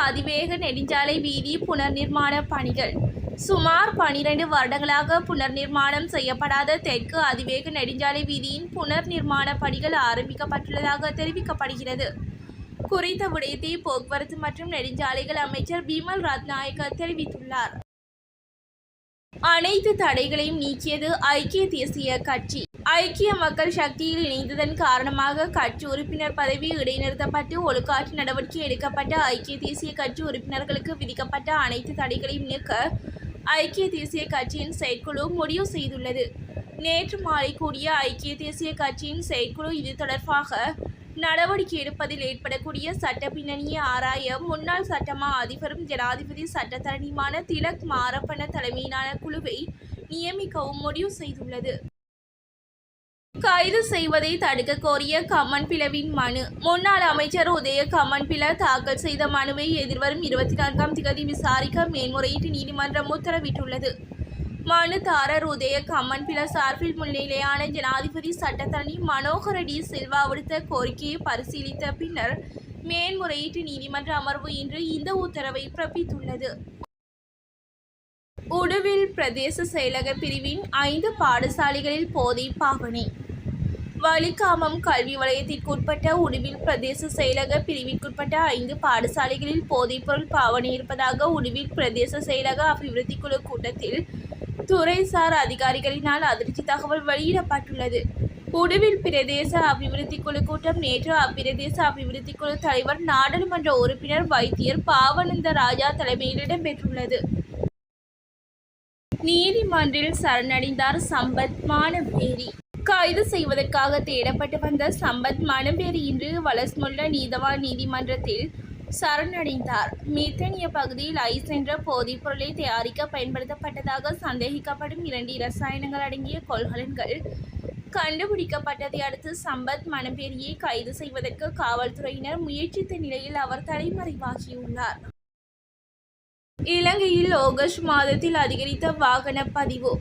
அதிவேக நெடுஞ்சாலை வீதி புனர்நிர்மாண பணிகள். சுமார் 12 வருடங்களாக புனர்நிர்மாணம் செய்யப்படாத தெற்கு அதிவேக நெடுஞ்சாலை வீதியின் புனர்நிர்மாண பணிகள் ஆரம்பிக்கப்பட்டுள்ளதாக தெரிவிக்கப்படுகிறது. குறித்த விடயத்தை போக்குவரத்து மற்றும் நெடுஞ்சாலைகள் அமைச்சர் பிமல் ரத்நாயக்க தெரிவித்துள்ளார். அனைத்து தடைகளையும் நீக்கியது ஐக்கிய தேசிய கட்சி. ஐக்கிய மக்கள் சக்தியில் இணைந்ததன் காரணமாக கட்சி உறுப்பினர் பதவி இடைநிறுத்தப்பட்டு ஒழுக்காற்று நடவடிக்கை எடுக்கப்பட்ட ஐக்கிய தேசிய கட்சி உறுப்பினர்களுக்கு விதிக்கப்பட்ட அனைத்து தடைகளையும் நீக்க ஐக்கிய தேசிய கட்சியின் செயற்குழு முடிவு செய்துள்ளது. நேற்று மாலை கூடிய ஐக்கிய தேசிய கட்சியின் செயற்குழு இது தொடர்பாக நடவடிக்கை எடுப்பதில் ஏற்படக்கூடிய சட்ட பின்னணியை ஆராய முன்னாள் சட்டமா அதிபரும் ஜனாதிபதி சட்டத்தரணியுமான திலக் மாரப்பன தலைமையிலான குழுவை நியமிக்கவும் முடிவு செய்துள்ளது. கைது செய்வதை தடுக்க கோரிய கம்மன்பிலவின் மனு. முன்னாள் அமைச்சர் உதய கம்மன்பில தாக்கல் செய்த மனுவை எதிர்வரும் 24ஆம் திகதி விசாரிக்க மேன்முறையீட்டு நீதிமன்றம் உத்தரவிட்டுள்ளது. மனுதாரர் உதய கம்மன்பில சார்பில் முன்னிலையான ஜனாதிபதி சட்டத்தரணி மனோகர டி சில்வா விடுத்த கோரிக்கையை பரிசீலித்த பின்னர் மேன்முறையீட்டு நீதிமன்ற அமர்வு இன்று இந்த உத்தரவை பிறப்பித்துள்ளது. உடுவில் பிரதேச செயலக பிரிவின் 5 பாடசாலைகளில் போதை பாவனை. வலிகாமம் கல்வி வலயத்திற்குட்பட்ட உடுவில் பிரதேச செயலக பிரிவிற்குட்பட்ட 5 பாடசாலைகளில் போதைப்பொருள் பாவனை இருப்பதாக உடுவில் பிரதேச செயலக அபிவிருத்தி குழு கூட்டத்தில் துறைசார் அதிகாரிகளினால் அதிர்ச்சி தகவல் வெளியிடப்பட்டுள்ளது. உடுவில் பிரதேச அபிவிருத்தி குழு கூட்டம் நேற்று அப்பிரதேச அபிவிருத்தி குழு தலைவர் நாடாளுமன்ற உறுப்பினர் வைத்தியர் பாவனந்த ராஜா தலைமையில் இடம்பெற்றுள்ளது. நீதிமன்றில் சரணடைந்தார் சம்பத் மானம்பேரி. கைது செய்வதற்காக தேடப்பட்டு வந்த சம்பத் மானம்பேரி இன்று வலஸ்முல்ல நீதவான் நீதிமன்றத்தில் சரணடைந்தார். மீத்தேனிய பகுதியில் ஐஸ் என்ற போதைப் பொருளை தயாரிக்க பயன்படுத்தப்பட்டதாக சந்தேகிக்கப்படும் 2 இரசாயனங்கள் அடங்கிய கொள்கலன்கள் கண்டுபிடிக்கப்பட்டதை அடுத்து சம்பத் மானம்பேரியை கைது செய்வதற்கு காவல்துறையினர் முயற்சித்த நிலையில் அவர் தலைமறைவாகியுள்ளார். இலங்கையில் ஆகஸ்ட் மாதத்தில் அதிகரித்த வாகன பதிவு.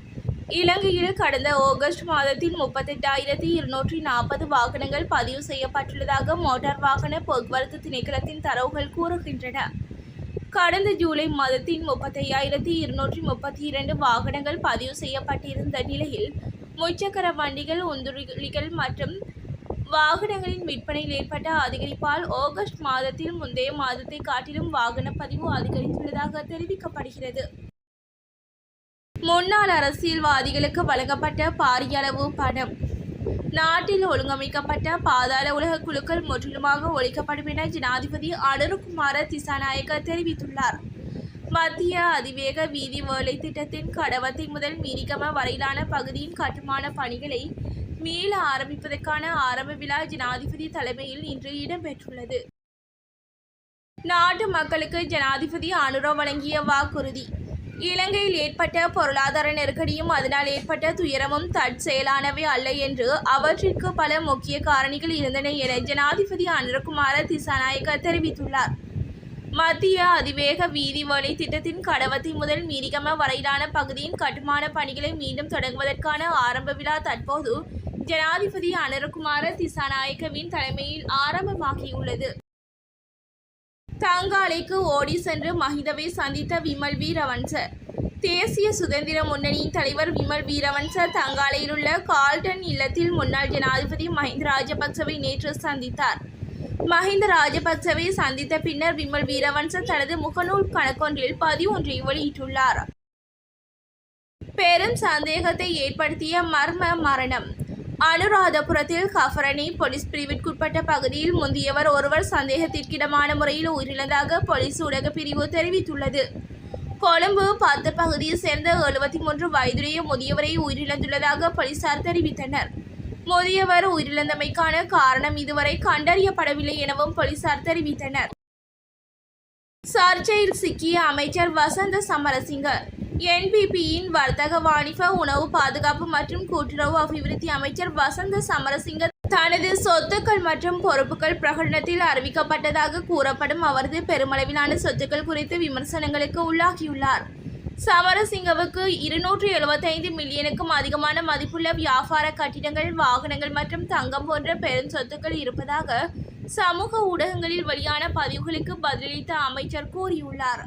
இலங்கையில் கடந்த ஆகஸ்ட் மாதத்தில் 38,240 வாகனங்கள் பதிவு செய்யப்பட்டுள்ளதாக மோட்டார் வாகன போக்குவரத்து திணைக்களத்தின் தரவுகள் கூறுகின்றன. கடந்த ஜூலை மாதத்தில் 35,232 வாகனங்கள் பதிவு செய்யப்பட்டிருந்த நிலையில் முச்சக்கர வண்டிகள், உந்துருளிகள் மற்றும் வாகனங்களின் விற்பனையில் ஏற்பட்ட அதிகரிப்பால் ஆகஸ்ட் மாதத்தில் முந்தைய மாதத்தை காட்டிலும் வாகன பதிவு அதிகரித்துள்ளதாக தெரிவிக்கப்படுகிறது. முன்னாள் அரசியல்வாதிகளுக்கு வழங்கப்பட்ட பாரிய அளவு பணம். நாட்டில் ஒழுங்கமைக்கப்பட்ட பாதாள உலக குழுக்கள் முற்றிலுமாக ஒழிக்கப்படும் என ஜனாதிபதி அனுரகுமார திசாநாயக்க தெரிவித்துள்ளார். மத்திய அதிவேக வீதி வேலை திட்டத்தின் கடவத்தை முதல் மீரிகம வரையிலான பகுதியின் கட்டுமான பணிகளை மீள ஆரம்பிப்பதற்கான ஆரம்ப விழா ஜனாதிபதி தலைமையில் இன்று இடம்பெற்றுள்ளது. நாட்டு மக்களுக்கு ஜனாதிபதி அனுர வழங்கிய வாக்குறுதி. இலங்கையில் ஏற்பட்ட பொருளாதார நெருக்கடியும் அதனால் ஏற்பட்ட துயரமும் தற்செயலானவை அல்ல என்று அவற்றிற்கு பல முக்கிய காரணிகள் இருந்தன என ஜனாதிபதி அனுரகுமார திசாநாயக்க தெரிவித்துள்ளார். மத்திய அதிவேக வீதி வேலை திட்டத்தின் கடவத்தை முதல் மீரிகம வரையிலான பகுதியின் கட்டுமான பணிகளை மீண்டும் தொடங்குவதற்கான ஆரம்ப விழா தற்போது ஜனாதிபதி அனுரகுமார திசாநாயக்கவின் தலைமையில் ஆரம்பமாகியுள்ளது. தங்காலைக்கு ஓடி சென்று மஹிந்தவை சந்தித்த விமல் வீரவன்ச. தேசிய சுதந்திர முன்னணியின் தலைவர் விமல் வீரவன்ச தங்காலையில் உள்ள கால்டன் இல்லத்தில் முன்னாள் ஜனாதிபதி மஹிந்த ராஜபக்சவை நேற்று சந்தித்தார். மஹிந்த ராஜபக்சவை சந்தித்த பின்னர் விமல் வீரவன்ச தனது முகநூல் கணக்கொன்றில் பதிவு ஒன்றை வெளியிட்டுள்ளார். பெரும் சந்தேகத்தை ஏற்படுத்திய மர்ம மரணம். அனுராதபுரத்தில் கஃபரணி போலீஸ் பிரிவிற்குட்பட்ட பகுதியில் முந்தியவர் ஒருவர் சந்தேகத்திற்கிடமான முறையில் உயிரிழந்ததாக போலீஸ் ஊடக பிரிவு தெரிவித்துள்ளது. கொழும்பு 10 பகுதியை சேர்ந்த 73 வயதுடைய முதியவரை உயிரிழந்துள்ளதாக போலீசார் தெரிவித்தனர். முதியவர் உயிரிழந்தமைக்கான காரணம் இதுவரை கண்டறியப்படவில்லை எனவும் போலீசார் தெரிவித்தனர். சர்ச்சையில் சிக்கிய அமைச்சர் வசந்த சமரசிங்க. என்பிபியின் வர்த்தக வாணிப உணவு பாதுகாப்பு மற்றும் கூட்டுறவு அபிவிருத்தி அமைச்சர் வசந்த சமரசிங்க தனது சொத்துக்கள் மற்றும் பொறுப்புகள் பிரகடனத்தில் அறிவிக்கப்பட்டதாக கூறப்படும் அவரது பெருமளவிலான சொத்துக்கள் குறித்து விமர்சனங்களுக்கு உள்ளாகியுள்ளார். சமரசிங்கவுக்கு 275 மில்லியனுக்கும் அதிகமான மதிப்புள்ள வியாபார கட்டிடங்கள், வாகனங்கள் மற்றும் தங்கம் போன்ற பெரும் சொத்துக்கள் இருப்பதாக சமூக ஊடகங்களில் வெளியான பதிவுகளுக்கு பதிலளித்த அமைச்சர் கூறியுள்ளார்.